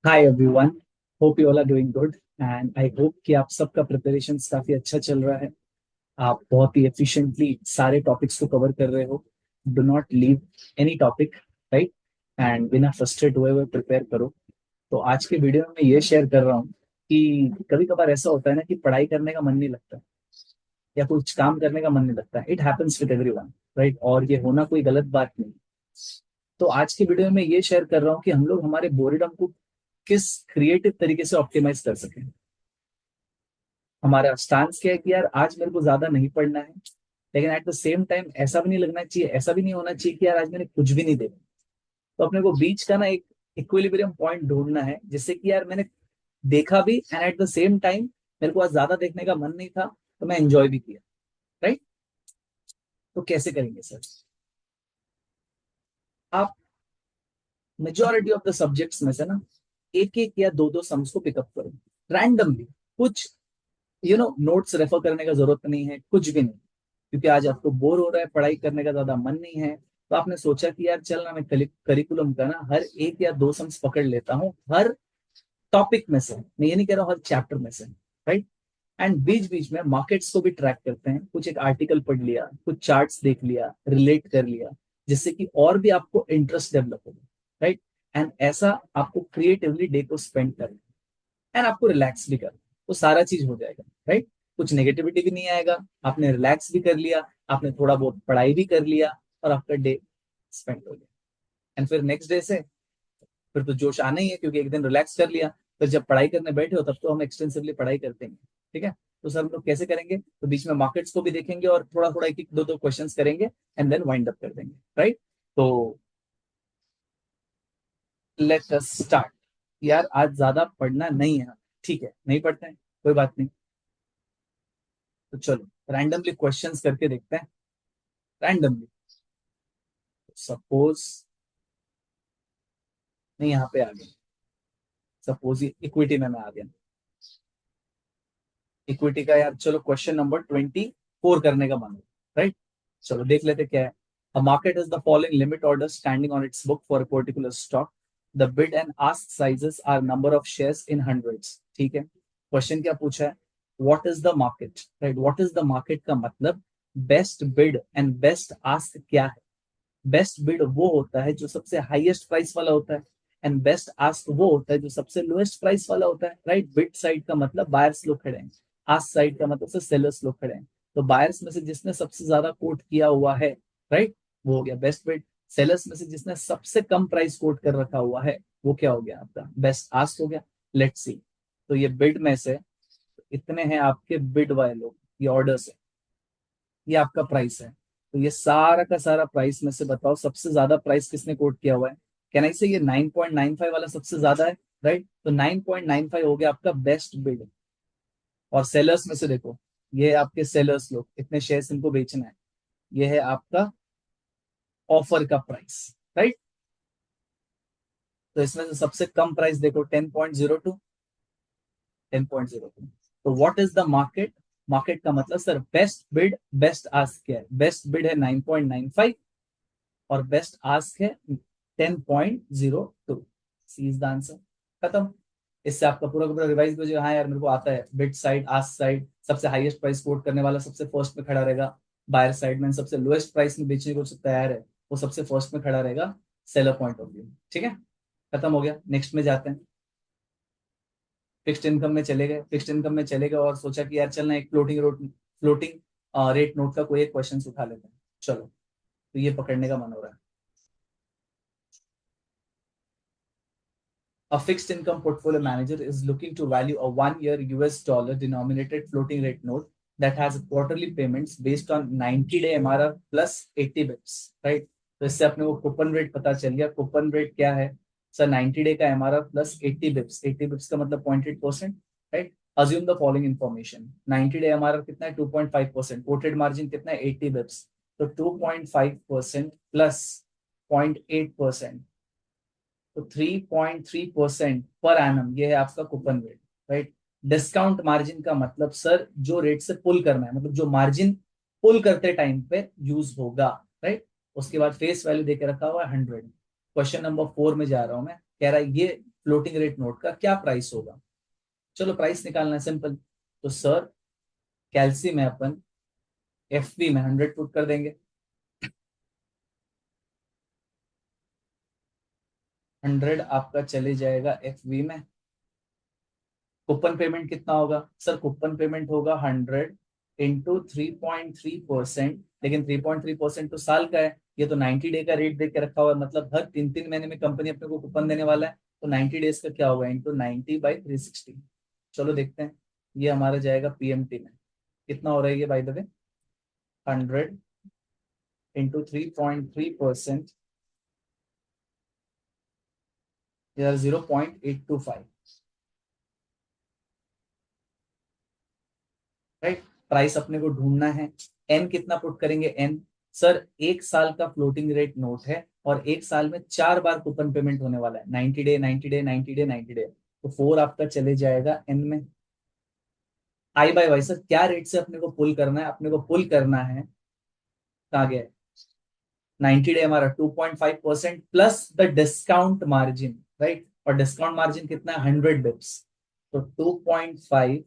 Hi everyone. Hope you all are doing good and I hope कि आप सबका preparation काफी अच्छा चल रहा है। आप बहुत ही एफिशिएंटली सारे टॉपिक्स को कवर कर रहे हो। Do not leave any topic, right? And बिना फ्रस्ट्रेट हुए हुए प्रिपेयर करो। तो आज के वीडियो में मैं ये शेयर कर रहा हूँ कि कभी कभार ऐसा होता है ना कि पढ़ाई करने का मन नहीं लगता या कुछ काम करने का मन नहीं लगता। It happens with everyone, right? और ये होना कोई गलत बात नहीं। तो आज के वीडियो में मैं ये शेयर कर रहा हूँ कि हम लोग हमारे बोरिडम को किस क्रिएटिव तरीके से ऑप्टिमाइज कर सकें। हमारा स्टांस क्या है कि यार आज मेरे को ज्यादा नहीं पढ़ना है, लेकिन एट द सेम टाइम ऐसा भी नहीं लगना चाहिए, ऐसा भी नहीं होना चाहिए कि यार आज मैंने कुछ भी नहीं देखा। तो अपने को बीच का ना एक इक्विलिब्रियम पॉइंट ढूंढना है, जिससे कि यार मैंने देखा भी and at the same time मेरे को आज ज्यादा देखने का मन नहीं था, तो मैं एंजॉय भी किया। राइट? तो कैसे करेंगे सर? आप मेजोरिटी ऑफ द सब्जेक्ट्स में से ना एक एक या दो दो सम्स को पिकअप करो रैंडमली। कुछ नोट्स रेफर करने का जरूरत नहीं है, कुछ भी नहीं। क्योंकि आज आपको बोर हो रहा है, पढ़ाई करने का ज्यादा मन नहीं है, तो आपने सोचा कि यार चल ना मैं करिकुलम का ना हर एक या दो सम्स पकड़ लेता हूँ, हर टॉपिक में से। मैं ये नहीं कह रहा हूँ हर चैप्टर में से, राइट? एंड बीच बीच में मार्केट्स को भी ट्रैक करते हैं, कुछ एक आर्टिकल पढ़ लिया, कुछ चार्ट्स देख लिया, रिलेट कर लिया, जिससे कि और भी आपको इंटरेस्ट डेवलप होगा। राइट? एंड ऐसा आपको क्रिएटिवली डे को स्पेंड करना एंड आपको रिलैक्स भी करना, तो सारा चीज हो जाएगा। राइट? कुछ नेगेटिविटी भी नहीं आएगा। आपने रिलैक्स भी कर लिया, आपने थोड़ा बहुत पढ़ाई भी कर लिया, और आपका डे स्पेंड हो गया। एंड फिर नेक्स्ट डे से फिर तो जोश आना ही है, क्योंकि एक दिन रिलैक्स कर लिया। फिर जब पढ़ाई करने बैठे हो तब तो हम एक्सटेंसिवली पढ़ाई करते हैं। ठीक है? तो सर हम लोग कैसे करेंगे? तो बीच में मार्केट्स को भी देखेंगे और थोड़ा थोड़ा एक एक दो दो क्वेश्चंस करेंगे एंड देन वाइंड अप कर देंगे। राइट? तो लेट अस स्टार्ट। यार आज ज्यादा पढ़ना नहीं है, ठीक है, नहीं पढ़ते हैं, कोई बात नहीं। तो चलो रैंडमली क्वेश्चंस करके देखते हैं। रैंडमली सपोज, नहीं यहाँ पे आ गया। सपोज ये इक्विटी में मैं आ गया। इक्विटी का यार चलो क्वेश्चन नंबर 24 करने का मन है। राइट? चलो देख लेते क्या है। A market has the following limit order standing on its book for a particular stock. The bid and ask sizes are number of shares in hundreds. ठीक है? क्वेश्चन क्या पूछा है? What is the market? Right? What is the market का मतलब best bid and best ask क्या है। Best bid वो होता है जो सबसे हाईएस्ट प्राइस वाला होता है, एंड बेस्ट आस्क वो होता है जो सबसे लोएस्ट प्राइस वाला होता है। राइट? बिड साइड का मतलब बायर्स लोग खड़े हैं, आस्क साइड का मतलब से सेलर्स लोग खड़े हैं। तो बायर्स में से जिसने सबसे ज्यादा कोट किया हुआ है, राइट, वो हो गया बेस्ट बिड। सेलर्स में से जिसने सबसे कम प्राइस कोट कर रखा हुआ है, वो क्या हो गया? आपका बेस्ट आस्क हो गया। Let's see. तो ये बिड में से इतने हैं आपके बिड वाले लोग, ये ऑर्डर्स है, ये आपका प्राइस है। तो ये सारा का सारा प्राइस में से बताओ सबसे ज्यादा प्राइस किसने कोट किया हुआ है? कैन आई से ये 9.95 वाला सबसे ज्यादा है। राइट? तो 9.95 हो गया आपका बेस्ट बिड। और सेलर्स में से देखो, ये आपके सेलर्स लोग, इतने शेयर्स इनको बेचना है, ये है आपका ऑफर का प्राइस। राइट? तो इसमें से सबसे कम प्राइस देखो 10.02। 10.02। तो what is the market? Market का मतलब sir best bid best ask क्या है? बेस्ट बिड है 9.95 और बेस्ट आस्क है 10.02। सी इज द आंसर। खत्म। इससे आपका पूरा का पूरा रिवाइज हो जाएगा। हाँ यार मेरे को आता है, बिड साइड आस्क साइड, सबसे हाईएस्ट प्राइस कोट करने वाला सबसे फर्स्ट में खड़ा रहेगा। बायर साइड में सबसे लोएस्ट प्राइस में बेचने को तैयार है, वो सबसे फर्स्ट में खड़ा रहेगा, सेलर पॉइंट ऑफ व्यू। ठीक है? खत्म हो गया। नेक्स्ट में जाते हैं। फिक्स्ड इनकम में चले गए, फिक्स्ड इनकम में चले गए और सोचा कि यार चलना एक फ्लोटिंग रेट नोट का कोई एक क्वेश्चन उठा लेते हैं। चलो, तो ये पकड़ने का मन हो रहा है। A fixed income portfolio manager is looking to value a 1 year US dollar denominated floating rate note that has quarterly payments based on 90-day MRR plus 80 bips. Right? तो इससे अपने को कूपन रेट पता चल गया। कूपन रेट क्या है sir? 90 day का एमआरआर प्लस 80 बिप्स। 80 बिप्स का मतलब 0.8%। Right? Assume the following information. 90 day MRR कितना है? 2.5%। कोटेड मार्जिन कितना है? 80 बिप्स। तो 2.5% प्लस 0.8%, तो 3.3% पर एनम, ये है आपका coupon rate. Right? Discount margin का मतलब सर जो रेट से पुल करना है, मतलब जो मार्जिन पुल करते टाइम पे यूज होगा। राइट? उसके बाद फेस वैल्यू देके रखा हुआ है 100। क्वेश्चन नंबर 4 में जा रहा हूं मैं। कह रहा है ये फ्लोटिंग रेट नोट का क्या प्राइस होगा। चलो प्राइस निकालना है सिंपल। तो सर कैलसी में अपन एफवी में 100 पुट कर देंगे। 100 आपका चले जाएगा एफवी में। कूपन पेमेंट कितना होगा सर, कूपन पेमेंट होगा 100 इंटू 3.3%। लेकिन 3.3% तो साल का है, ये तो 90 डे का रेट देख के रखा हुआ है, मतलब हर 3-3 महीने में कंपनी अपने को कूपन देने वाला है। तो 90 डेज का क्या होगा, इंटू 90/360। चलो देखते हैं। ये हमारा जाएगा पीएमटी में, कितना हो रहा है ये बाय द वे, 100 इंटू 3.3%, या 0.825। राइट, प्राइस अपने को ढूंढना है। एन कितना पुट करेंगे, एन सर 1 साल का फ्लोटिंग रेट नोट है और 1 साल में 4 बार कूपन पेमेंट होने वाला है, 90 डे 90 डे 90 डे 90 डे। तो 4 आपका चले जाएगा एन में। आई बाय वाई सर क्या रेट से अपने को पुल करना है, अपने को पुल करना है, कहाँ गया है, 90 डे हमारा 2.5% plus the discount margin. Right, और डिस्काउंट मार्जिन कितना है, 100 बिप्स। तो 2.5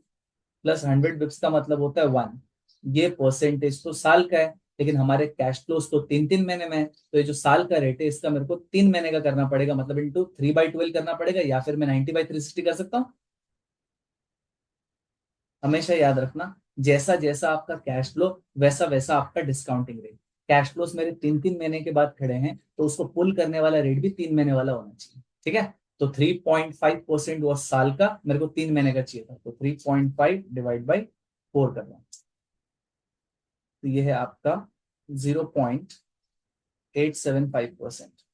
प्लस 100 बिप्स का मतलब होता है 1। ये परसेंटेज तो साल का है, लेकिन हमारे कैश फ्लोज तो 3-3 महीने में है। तो ये जो साल का रेट है इसका मेरे को 3 महीने का करना पड़ेगा, मतलब इंटू 3/12 करना पड़ेगा, या फिर मैं 90/360 कर सकता हूँ। हमेशा याद रखना, जैसा जैसा आपका कैश फ्लो वैसा वैसा आपका डिस्काउंटिंग रेट। कैश फ्लोस मेरे 3-3 महीने के बाद खड़े हैं, तो उसको पुल करने वाला रेट भी 3 महीने वाला होना चाहिए। ठीक है, तो 3.5% वो साल का, मेरे को 3 महीने का चाहिए था, तो 3.5 डिवाइड बाई 4 कर रहा हूँ। तो ये है आपका 0.875%।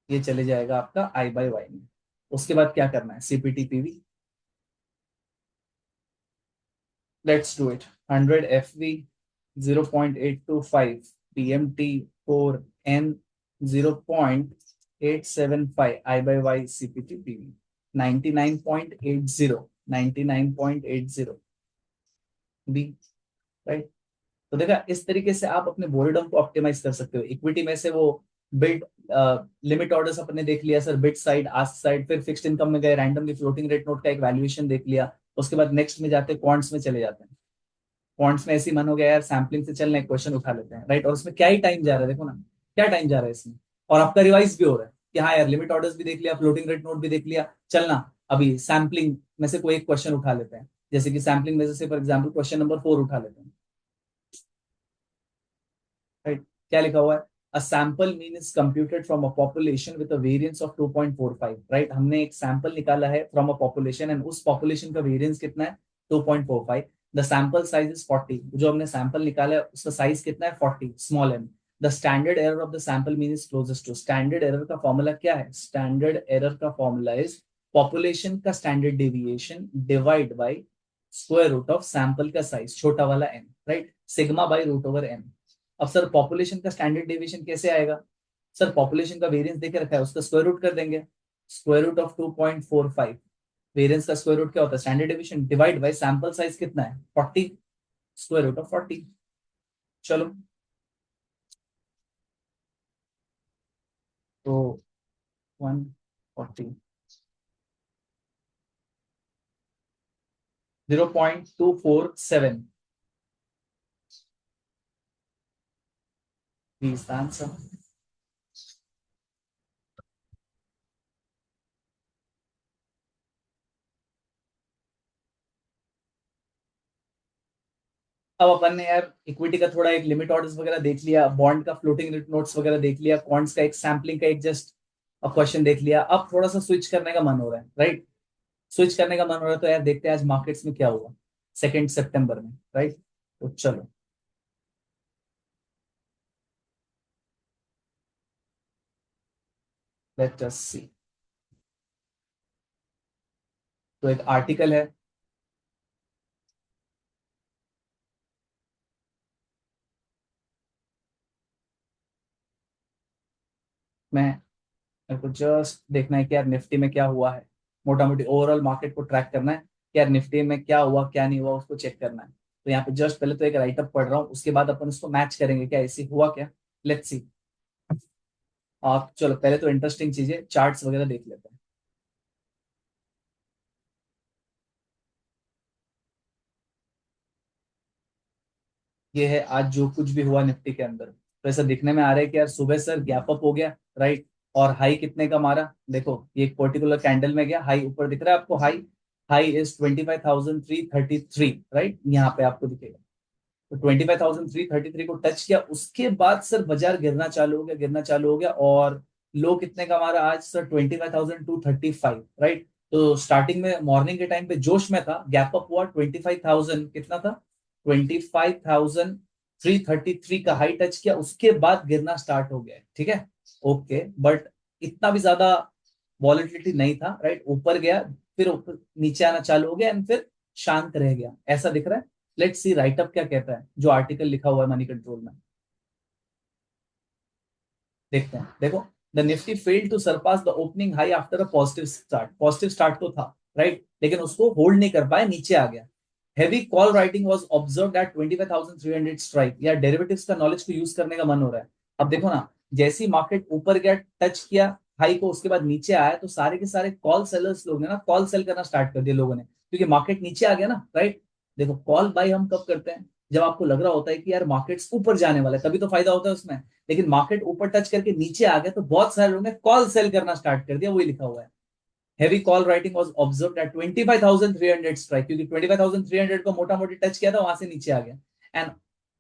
ये चले जाएगा आपका आई बाय वाई में। उसके बाद क्या करना है, CPT PV. Let's do it. 100 FV, 0.825 PMT, 4 N, 0.875 I by Y CPT PV, 99.80, 99.80 B. Right, तो देखा इस तरीके से आप अपने बोर्डम को ऑप्टिमाइज कर सकते हो। इक्विटी में से वो बिड लिमिट ऑर्डर्स अपने देख लिया sir, bid side ask side, फिर फिक्स्ड इनकम में गए, रैंडमली फ्लोटिंग रेट नोट का एक वैल्यूएशन देख लिया। उसके बाद नेक्स्ट में जाते क्वांट्स में चले जाते हैं। क्वांट्स में ऐसे ही मन हो गया यार सैम्पलिंग से चलना, एक क्वेश्चन उठा लेते हैं। राइट, और उसमें क्या ही टाइम जा रहा है, देखो ना क्या टाइम जा रहा है इसमें। और आपका रिवाइज भी हो रहा है कि हाँ यार लिमिट ऑर्डर्स भी देख लिया, फ्लोटिंग रेट नोट भी देख लिया, चलना अभी सैम्पलिंग में से कोई एक क्वेश्चन उठा लेते हैं। जैसे कि सैम्पलिंग में से फॉर एग्जाम्पल क्वेश्चन नंबर 4 उठा लेते हैं। राइट, क्या लिखा हुआ है, a sample mean is computed from a population with a variance of 2.45। Right, हमने एक सैंपल निकाला है फ्रॉम अ पॉपुलेशन एंड उस पॉपुलेशन का वेरिएंस कितना है, 2.45। द सैंपल साइज इज 40, जो हमने सैंपल निकाला है उसका साइज कितना है, 40 small M. The standard error of the sample mean is closest to, standard error का फॉर्मूला क्या है, स्टैंडर्ड एरर का फॉर्मूला इज पॉपुलेशन का standard deviation divide by square root of sample का साइज छोटा वाला N. Right, sigma by root over N. अब sir population का स्टैंडर्ड डेविएशन कैसे आएगा, सर पॉपुलेशन का वेरिएंस देके रखा है उसका स्क्वायर रूट कर देंगे, स्क्वायर रूट ऑफ 2.45। वेरिएंस का स्क्वायर रूट क्या होता है, standard deviation divide by sample size कितना है, 40, स्क्वायर रूट ऑफ 40। चलो तो 140, 0.247 is the answer। अब अपन ने यार इक्विटी का थोड़ा एक लिमिट ऑर्डर्स वगैरह देख लिया, बॉन्ड का फ्लोटिंग रेट नोट्स वगैरह देख लिया, क्वांट्स का एक सैम्पलिंग का एक जस्ट क्वेश्चन देख लिया। अब थोड़ा सा स्विच करने का मन हो रहा है। राइट, स्विच करने का मन हो रहा है, तो यार देखते हैं आज मार्केट्स में क्या हुआ 2 सितंबर में। राइट, तो चलो लेट अस सी। तो एक आर्टिकल है, मैं मेरे को जस्ट देखना है कि यार निफ्टी में क्या हुआ है, मोटा मोटी ओवरऑल मार्केट को ट्रैक करना है कि यार निफ्टी में क्या हुआ क्या नहीं हुआ उसको चेक करना है। तो यहाँ पे जस्ट पहले तो एक राइटअप पढ़ रहा हूँ, उसके बाद अपन उसको मैच करेंगे क्या ऐसे हुआ क्या। Let's see. आप चलो पहले तो इंटरेस्टिंग चीजें चार्ट्स वगैरह देख लेते हैं। ये है आज जो कुछ भी हुआ निफ्टी के अंदर, तो ऐसा दिखने में आ रहा है कि यार सुबह सर गैप अप हो गया, राइट। और हाई कितने का मारा, देखो ये एक पर्टिकुलर कैंडल में गया, हाई ऊपर दिख रहा है आपको, हाई हाई इज 25,333, राइट, यहाँ पे आपको दिखेगा। तो 25,333 को टच किया, उसके बाद सर बाजार गिरना चालू हो गया, गिरना चालू हो गया, और लो कितने का हमारा आज सर 25,235, राइट। तो स्टार्टिंग में मॉर्निंग के टाइम पे जोश में था, गैप अप हुआ, 25,000 कितना था, 25,333 का हाई टच किया, उसके बाद गिरना स्टार्ट हो गया, ठीक है। ओके, बट इतना भी ज्यादा वॉलेटिलिटी नहीं था, राइट, ऊपर गया, फिर ऊपर नीचे आना चालू हो गया, एंड फिर शांत रह गया, ऐसा दिख रहा है। लेट्स सी राइटअप क्या कहता है, जो आर्टिकल लिखा हुआ है मनी कंट्रोल में, देखते हैं। देखो, the Nifty failed to surpass the opening high after a positive start, positive start तो था, राइट, लेकिन उसको होल्ड नहीं कर पाया, नीचे आ गया। Heavy call writing was observed eight 25,300 strike, या डेरिवेटिव्स का नॉलेज को यूज करने का मन हो रहा है। अब देखो ना, जैसे ही मार्केट ऊपर गया, टच किया हाई को, उसके बाद नीचे आया, तो सारे के सारे कॉल सेलर्स लोग ने ना कॉल सेल करना स्टार्ट कर दिया लोगों ने, क्योंकि मार्केट नीचे आ गया ना, राइट। देखो, कॉल बाय हम कब करते हैं, जब आपको लग रहा होता है कि यार मार्केट्स ऊपर जाने वाला है, तभी तो फायदा होता है उसमें। लेकिन मार्केट ऊपर टच करके नीचे आ गया, तो बहुत सारे लोगों ने कॉल सेल करना स्टार्ट कर दिया, वही लिखा हुआ है। Heavy call writing was observed eight 25,300 strike, क्योंकि 25,300 को मोटा मोटी टच किया था, वहां से नीचे आ गया। And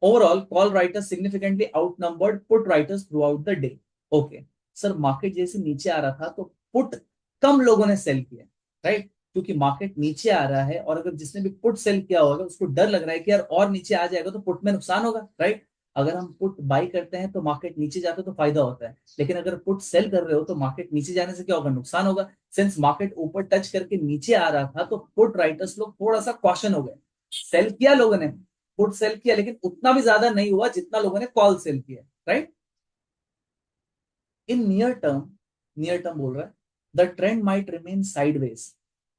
overall call writers significantly outnumbered put writers through out the day. Okay, sir market जैसे नीचे आ रहा था, तो पुट कम लोगों ने सेल किया, राइट, क्योंकि मार्केट नीचे आ रहा है, और अगर जिसने भी पुट सेल किया होगा उसको डर लग रहा है कि यार और नीचे आ जाएगा तो पुट में नुकसान होगा, राइट। अगर हम पुट बाई करते हैं तो मार्केट नीचे जाता है तो फायदा होता है, लेकिन अगर पुट सेल कर रहे हो तो मार्केट नीचे जाने से क्या होगा, नुकसान होगा। सिंस मार्केट ऊपर टच करके नीचे आ रहा था, तो पुट राइटर्स लोग थोड़ा सा कॉशन हो गए, सेल किया लोगों ने, पुट सेल किया, लेकिन उतना भी ज्यादा नहीं हुआ जितना लोगों ने कॉल सेल किया, राइट। इन नियर टर्म बोल रहा है, the trend might remain sideways,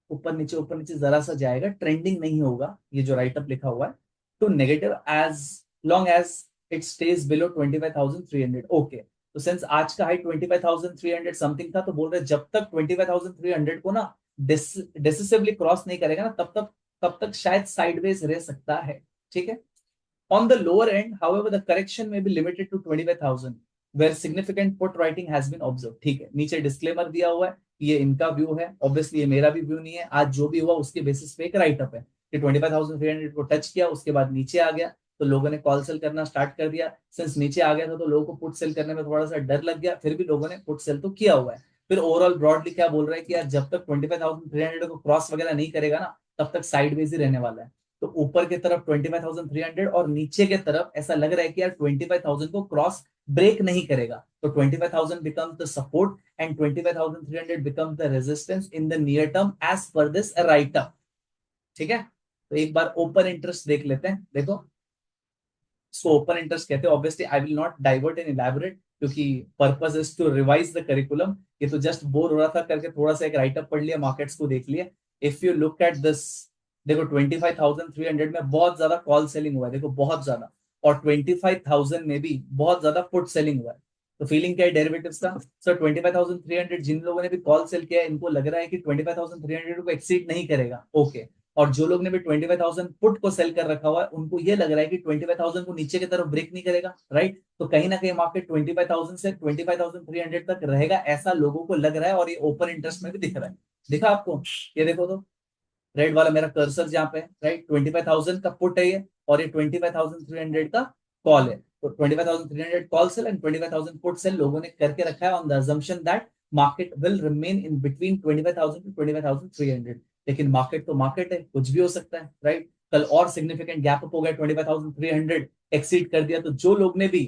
ऊपर नीचे जरा सा जाएगा, ट्रेंडिंग नहीं होगा, ये जो राइटअप लिखा हुआ है, to negative as long as it stays below 25,300। Okay, तो सिंस आज का हाई 25,300 समथिंग था, तो बोल रहे जब तक 25,300 को ना डिसिसिवली क्रॉस नहीं करेगा ना, तब तक शायद साइडवेज रह सकता है, ठीक है। On the lower end, however, the correction may be limited to 25,000, where significant put writing has been observed. ठीक है, नीचे डिस्क्लेमर दिया हुआ है, ये इनका व्यू है, ऑब्वियसली ये मेरा भी व्यू नहीं है, आज जो भी हुआ उसके बेसिस पे एक राइट अप है कि 25,300 को टच किया, उसके बाद नीचे आ गया, तो लोगों ने कॉल सेल करना स्टार्ट कर दिया। सिंस नीचे आ गया था, तो लोगों को पुट सेल करने में थोड़ा सा डर लग गया, फिर भी लोगों ने पुट सेल तो किया हुआ है। फिर ओवरऑल ब्रॉडली क्या बोल रहा है कि यार जब तक 25,300 को क्रॉस वगैरह नहीं करेगा ना, तब तक साइडवेज ही रहने वाला है। तो ऊपर की तरफ 25,300, और नीचे की तरफ ऐसा लग रहा है कि यार 25,000 को क्रॉस ब्रेक नहीं करेगा, तो 25,000 becomes the support and 25,300 becomes the resistance in the near term as per this write up, ठीक है। तो एक बार ओपन इंटरेस्ट देख लेते हैं, देखो इसको ओपन इंटरेस्ट कहते हैं। Obviously I will not divert and elaborate, क्योंकि purpose is to revise the curriculum. ये तो जस्ट बोर हो रहा था करके थोड़ा सा एक राइटअप पढ़ लिया, मार्केट्स को देख लिया। If you look at this, देखो 25,300 में बहुत ज्यादा कॉल सेलिंग हुआ है, देखो बहुत ज्यादा, और 25,000 में भी बहुत ज्यादा पुट सेलिंग हुआ है। तो फीलिंग क्या है डेरिवेटिव्स का, सर 25,300 जिन लोगों ने भी कॉल सेल किया है, इनको लग रहा है कि 25,300 को एक्सीड नहीं करेगा, ओके। और जो लोग ने भी 25,000 पुट को सेल कर रखा हुआ है, उनको ये लग रहा है कि 25,000 को नीचे की तरफ ब्रेक नहीं करेगा, राइट। तो कहीं ना कहीं मार्केट 25,000 से 25,300 तक रहेगा, ऐसा लोगों को लग रहा है, और ये ओपन इंटरेस्ट में भी दिख रहा है। दिखा आपको, ये देखो तो रेड वाला मेरा कर्सर जहाँ पे है, राइट, 25,000 का पुट है ये, और ये 25,300 का कॉल है। तो 25,300 call sell and 25,000 put sell लोगों ने करके रखा है, on the assumption that market will remain in between 25,000 to 25,300। लेकिन मार्केट तो मार्केट है, कुछ भी हो सकता है, राइट। कल और सिग्निफिकेंट गैप अप हो गया, 25,300 एक्सीड कर दिया, तो जो लोग ने भी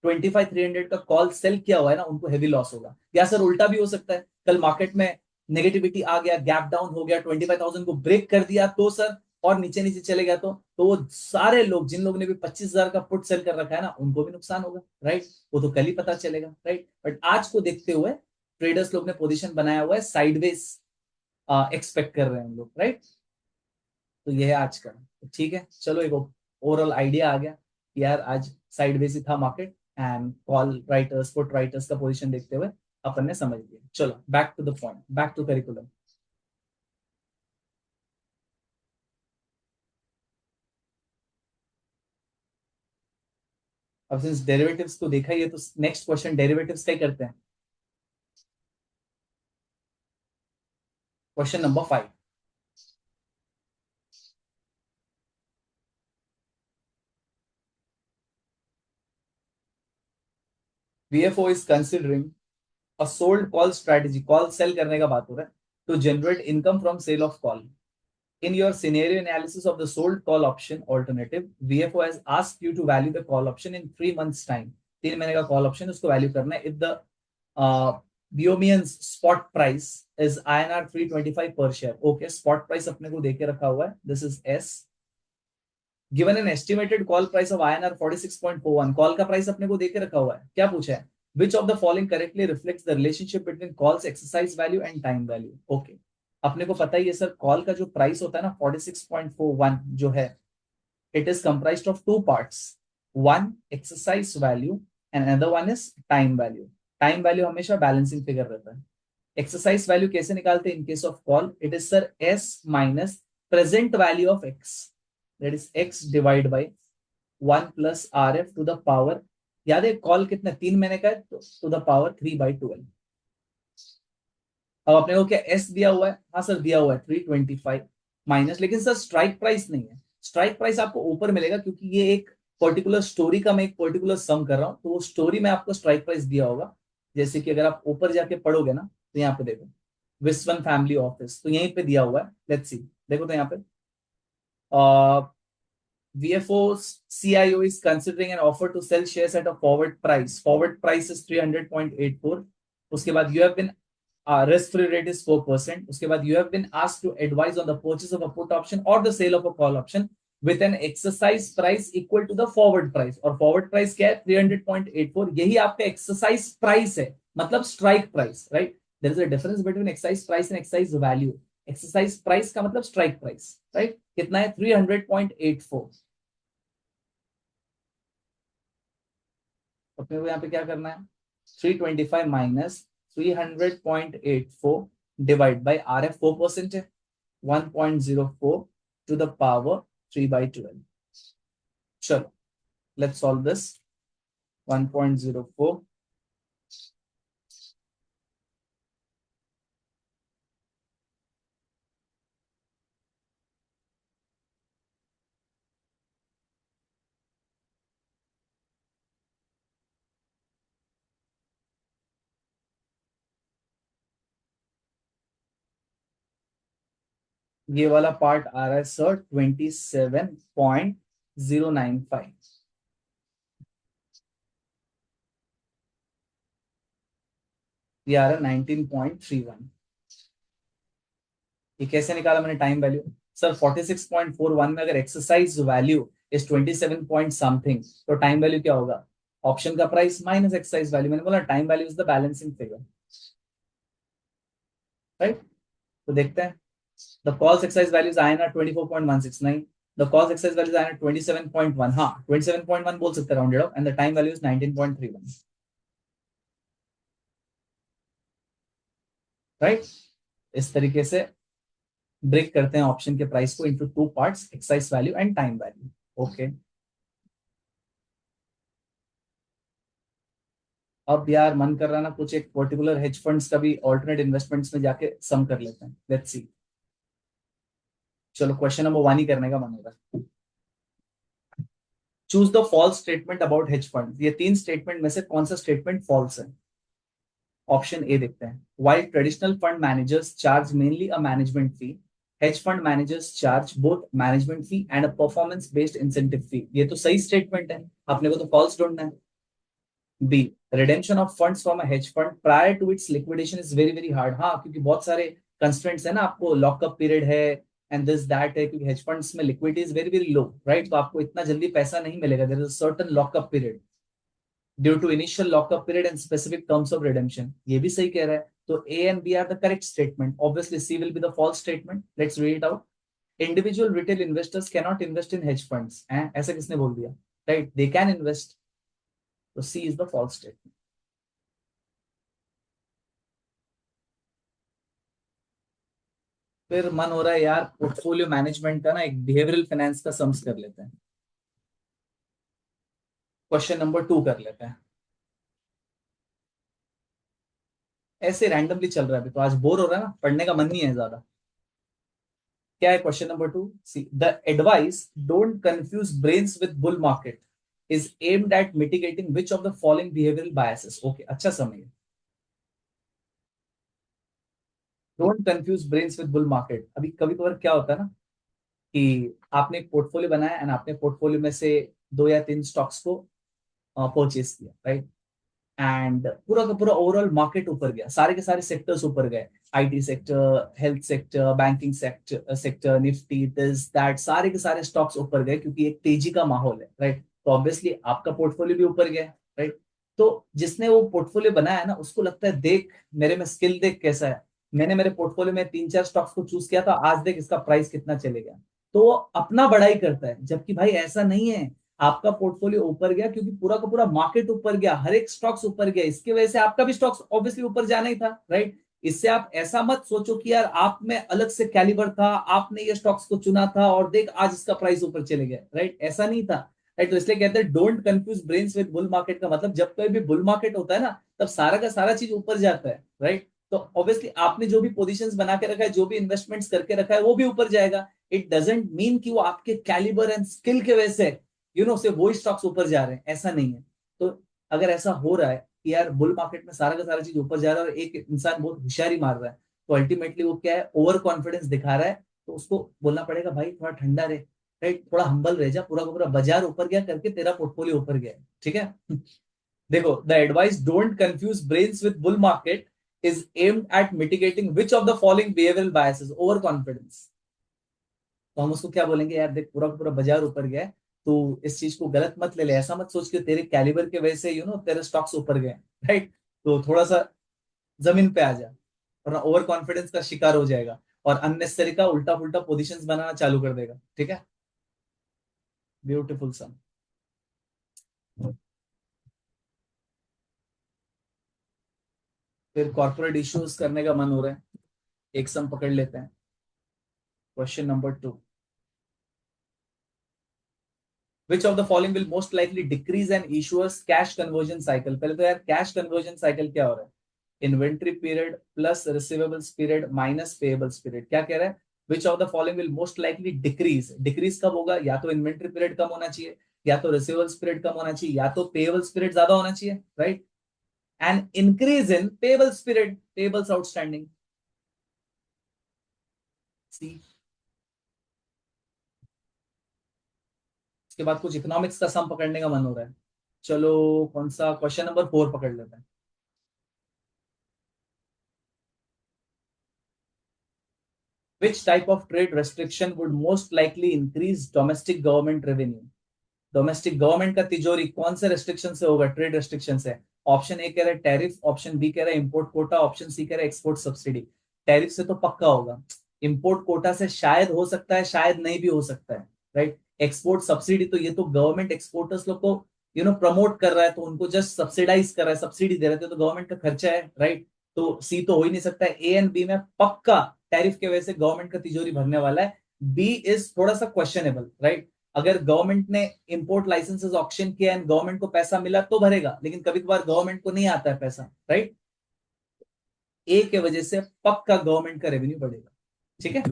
25,300 का कॉल सेल किया हुआ है ना, उनको हेवी लॉस होगा। या सर उल्टा भी हो सकता है, कल मार्केट में नेगेटिविटी आ गया, गैप डाउन हो गया, 25,000 को ब्रेक कर दिया, तो सर और नीचे नीचे चले गया, तो वो सारे लोग जिन लोगों ने भी 25,000 का पुट सेल कर रखा है ना, उनको भी नुकसान होगा, राइट। वो तो कल ही पता चलेगा, राइट। बट आज को देखते हुए ट्रेडर्स लोग ने पोजीशन बनाया हुआ है, साइडवेज एक्सपेक्ट कर रहे हैं हम लोग, राइट। तो ये है आज का, तो ठीक है, चलो एक ओवरऑल आइडिया आ गया कि यार आज साइडवेज ही था market, and call writers put writers का पोजीशन देखते हुए अपन ने समझ लिया. चलो back to the point, back to curriculum. अब सिंस डेरिवेटिव्स को देखा ही है तो नेक्स्ट क्वेश्चन डेरिवेटिव्स का ही करते हैं. Question number 5. VFO is considering a sold call strategy, call sell करने का बात हो रहा है, to generate income from sale of call. In your scenario analysis of the sold call option alternative, VFO has asked you to value the call option in 3 months time. 3 महीने का call option उसको value करना है. If the Biomian's spot price is INR 325 per share. Okay, spot price अपने को देके रखा हुआ है. This is S. Given an estimated call price of INR 46.41. Call का price अपने को देके रखा हुआ है. क्या पूछा है? Which of the following correctly reflects the relationship between call's exercise value and time value? Okay. अपने को पता ही है सर, कॉल का जो प्राइस होता है ना 46.41 जो है, it is comprised of two parts. One exercise value and another one is time value. Time value हमेशा बैलेंसिंग फिगर रहता है. एक्सरसाइज वैल्यू कैसे निकालते हैं in case of call? It is sir S minus present value of x, that is x divide by 1 plus R F two the power. याद है call कितना 3 महीने का है, तो टू द पावर 3/12. अब अपने को क्या एस दिया हुआ है? हाँ सर दिया हुआ है 325 माइनस, लेकिन सर स्ट्राइक प्राइस नहीं है. स्ट्राइक प्राइस आपको ऊपर मिलेगा क्योंकि ये एक पर्टिकुलर स्टोरी का मैं एक पर्टिकुलर सम कर रहा हूँ, तो वो स्टोरी में आपको स्ट्राइक प्राइस दिया होगा. जैसे कि अगर आप ऊपर जाके पढ़ोगे ना तो यहाँ पे देखो विस्वन फैमिली ऑफिस, तो यहीं पे दिया हुआ है. लेट्स सी, देखो तो यहाँ पे VFO CIO is considering an offer to sell shares at a forward price. Forward price is 300.84. उसके बाद you have been risk free rate is 4%. उसके बाद you have been asked to advise on the purchase of a put option or the sale of a call option with an exercise price equal to the forward price. और forward price क्या है? 300.84. यही आपका exercise price है, मतलब strike price, right? There is a difference between exercise price and exercise value. Exercise price का मतलब strike price, right? कितना है? 300.84. अपने को यहाँ पे क्या करना है? 325 minus 300.84 divide by R F 4% है, 1.04 टू द पावर 3/12. चलो लेट्स सॉल्व दिस. 1.04 ये वाला पार्ट आ रहा है सर 27.095. ये आ रहा है 19.31. ये कैसे निकाला मैंने टाइम वैल्यू? सर 46.41 में अगर exercise value is 27 point something तो टाइम वैल्यू क्या होगा? ऑप्शन का प्राइस माइनस एक्सरसाइज वैल्यू. मैंने बोला time value is the balancing figure, right? तो देखते हैं. The calls exercise value is INR 24.169. The calls exercise value is INR 27.1. हाँ 27.1 बोल सकते हैं rounded off, and the time value is 19.31, right? इस तरीके से ब्रेक करते हैं ऑप्शन के प्राइस को into two parts, exercise value and time value. Okay. अब यार मन कर रहा है ना कुछ एक पर्टिकुलर हेज फंड्स का भी ऑल्टरनेट इन्वेस्टमेंट्स में जाके सम कर लेते हैं. Let's see. चलो क्वेश्चन नंबर 1 ही करने का मन हो रहा है. Choose the false statement about hedge fund. ये 3 स्टेटमेंट में से कौन सा स्टेटमेंट फॉल्स है? ऑप्शन ए देखते हैं. While traditional fund managers charge mainly a management fee, hedge fund managers charge both management fee and a performance based incentive fee. ये तो सही स्टेटमेंट है, अपने को तो फॉल्स ढूंढना है. B, redemption of funds from a hedge fund prior to its liquidation is very very hard. हाँ क्योंकि बहुत सारे कंस्ट्रेंट्स है ना, आपको लॉकअप पीरियड है एंड दिस दैट है, क्योंकि हेज फंड्स में liquidity is very very low, right? तो आपको इतना जल्दी पैसा नहीं मिलेगा. There is a certain lockup period due to initial lockup period and specific terms of redemption. ये भी सही कह रहा है. तो A and B are the correct statement. Obviously C will be the false statement. Let's read it out. Individual retail investors can not invest in hedge funds. ऐसा किसने बोल दिया? Right, they can invest. तो सी is the false statement. फिर मन हो रहा है यार पोर्टफोलियो मैनेजमेंट का ना एक बिहेवियरल फाइनेंस का सम्स कर लेते हैं। क्वेश्चन नंबर 2 कर लेते हैं। ऐसे रैंडमली चल रहा है अभी तो, आज बोर हो रहा है ना, पढ़ने का मन नहीं है ज्यादा। क्या है question number 2? See the advice don't confuse brains with bull market is aimed at mitigating which of the following behavioural biases. Okay, अच्छा समझिए। Don't confuse brains with bull market. अभी कभी कभार क्या होता है ना कि आपने एक पोर्टफोलियो बनाया एंड आपने पोर्टफोलियो में से 2 या 3 स्टॉक्स को परचेज किया, राइट? एंड पूरा का पूरा ओवरऑल मार्केट ऊपर गया, सारे के सारे सेक्टर्स ऊपर गए। IT sector, health sector, banking sector, Nifty, this that, सारे के सारे स्टॉक्स ऊपर गए क्योंकि एक तेजी का माहौल है, राइट? तो ऑब्वियसली आपका पोर्टफोलियो भी ऊपर गया, राइट? तो जिसने वो पोर्टफोलियो बनाया है ना, उसको लगता है देख मेरे में स्किल, देख कैसा है, मैंने मेरे पोर्टफोलियो में 3-4 स्टॉक्स को चूज किया था, आज देख इसका प्राइस कितना चले गया। तो वो अपना बड़ाई करता है, जबकि भाई ऐसा नहीं है। आपका पोर्टफोलियो ऊपर गया क्योंकि पूरा का पूरा मार्केट ऊपर गया, हर एक स्टॉक्स ऊपर गया, इसकी वजह से आपका भी स्टॉक्स ऑब्वियसली ऊपर जाना ही था, राइट? इससे आप ऐसा मत सोचो कि यार आप में अलग से कैलिबर था, आपने ये स्टॉक्स को चुना था और देख आज इसका प्राइस ऊपर चले गया, राइट? ऐसा नहीं था, राइट? तो इसलिए कहते हैं don't confuse brains with bull market. का मतलब जब कोई भी बुल मार्केट होता है ना, तब सारा का सारा चीज ऊपर जाता है, राइट? तो ऑब्वियसली आपने जो भी पोजीशंस बना के रखा है, जो भी इन्वेस्टमेंट्स करके रखा है, वो भी ऊपर जाएगा। इट डजेंट मीन कि वो आपके कैलिबर एंड स्किल के वजह से सिर्फ वही स्टॉक्स ऊपर जा रहे हैं, ऐसा नहीं है। तो अगर ऐसा हो रहा है कि यार बुल मार्केट में सारा का सारा चीज ऊपर जा रहा है और एक इंसान बहुत होशियारी मार रहा है, तो अल्टीमेटली वो क्या है, ओवर कॉन्फिडेंस दिखा रहा है। तो उसको बोलना पड़ेगा भाई थोड़ा ठंडा रहे, राइट? थोड़ा हम्बल रह जा, पूरा का पूरा बाजार ऊपर गया करके तेरा पोर्टफोलियो ऊपर गया है, ठीक है? देखो, the advice don't confuse brains with bull market is aimed at mitigating which of the following behavioural biases. Over confidence, तो हम उसको क्या बोलेंगे, यार देख पूरा का पूरा बाजार ऊपर गया है, तो इस चीज को गलत मत ले ले, ऐसा मत सोच के तेरे कैलिबर के वजह से तेरे स्टॉक्स ऊपर गए, राइट? तो थोड़ा सा जमीन पे आ जा, वरना ओवर कॉन्फिडेंस का शिकार हो जाएगा और अननेसेसरी का उल्टा पुल्टा पोजीशंस बनाना चालू कर देगा, ठीक है? ब्यूटीफुल सन। फिर कॉर्पोरेट इश्यूज करने का मन हो रहा है, एक सम पकड़ लेते हैं। Question number 2, which of the following will most likely decrease an issuer's cash conversion cycle? पहले तो यार कैश कन्वर्जन साइकिल क्या हो रहा है? Inventory period plus receivables period minus payables period. क्या कह रहा है? Which of the following will most likely decrease. Decrease कब होगा? या तो इन्वेंट्री पीरियड कम होना चाहिए, या तो रिसीवेबल्स पीरियड कम होना चाहिए, या तो पेएबल्स पीरियड ज्यादा होना चाहिए, right? And increase in payables period, payables outstanding. C. इसके बाद कुछ इकोनॉमिक्स का सम पकड़ने का मन हो रहा है। चलो, कौन सा क्वेश्चन नंबर 4 पकड़ लेते हैं। Which type of trade restriction would most likely increase domestic government revenue? Domestic government का तिजोरी कौन से रेस्ट्रिक्शन से होगा? ट्रेड रेस्ट्रिक्शन से। ऑप्शन ए कह रहा है टैरिफ, ऑप्शन बी कह रहा है इंपोर्ट कोटा, ऑप्शन सी कह रहा है एक्सपोर्ट सब्सिडी। टैरिफ से तो पक्का होगा, इंपोर्ट कोटा से शायद हो सकता है, शायद नहीं भी हो सकता है, राइट? एक्सपोर्ट सब्सिडी तो ये तो गवर्नमेंट एक्सपोर्टर्स लोग को प्रमोट कर रहा है, तो उनको जस्ट सब्सिडाइज कर रहा है, सब्सिडी दे रहे थे, तो गवर्नमेंट का खर्चा है, राइट? तो सी तो हो ही नहीं सकता है। ए एंड बी में पक्का टैरिफ के वजह से गवर्नमेंट का तिजोरी भरने वाला है। बी इज थोड़ा सा क्वेश्चनेबल, राइट? अगर गवर्नमेंट ने इंपोर्ट लाइसेंसेस ऑक्शन किया एंड गवर्नमेंट को पैसा मिला तो भरेगा, लेकिन कभी कभार गवर्नमेंट को नहीं आता है पैसा, राइट? ए के वजह से पक्का गवर्नमेंट का रेवेन्यू बढ़ेगा, ठीक है?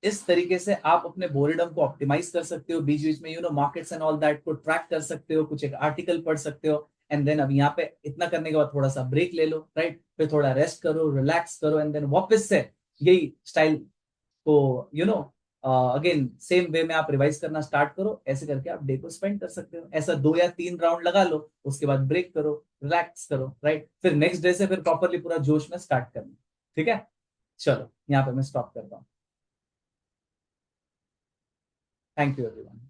इस तरीके से आप अपने बोरिडम को ऑप्टिमाइज कर सकते हो, बीच बीच में मार्केट्स एंड ऑल दैट को ट्रैक कर सकते हो, कुछ एक आर्टिकल पढ़ सकते हो। एंड देन अब यहाँ पे इतना करने के बाद थोड़ा सा ब्रेक ले लो, राइट? फिर थोड़ा रेस्ट करो, रिलैक्स करो, एंड देन वापस से यही स्टाइल को अगेन सेम वे में आप रिवाइज करना स्टार्ट करो। ऐसे करके आप डे को स्पेंड कर सकते हो। ऐसा 2 या 3 राउंड लगा लो, उसके बाद ब्रेक करो, रिलैक्स करो, राइट? फिर नेक्स्ट डे से फिर प्रॉपरली पूरा जोश में स्टार्ट करना, ठीक है? चलो, यहाँ पे मैं स्टॉप करता हूँ। Thank you everyone.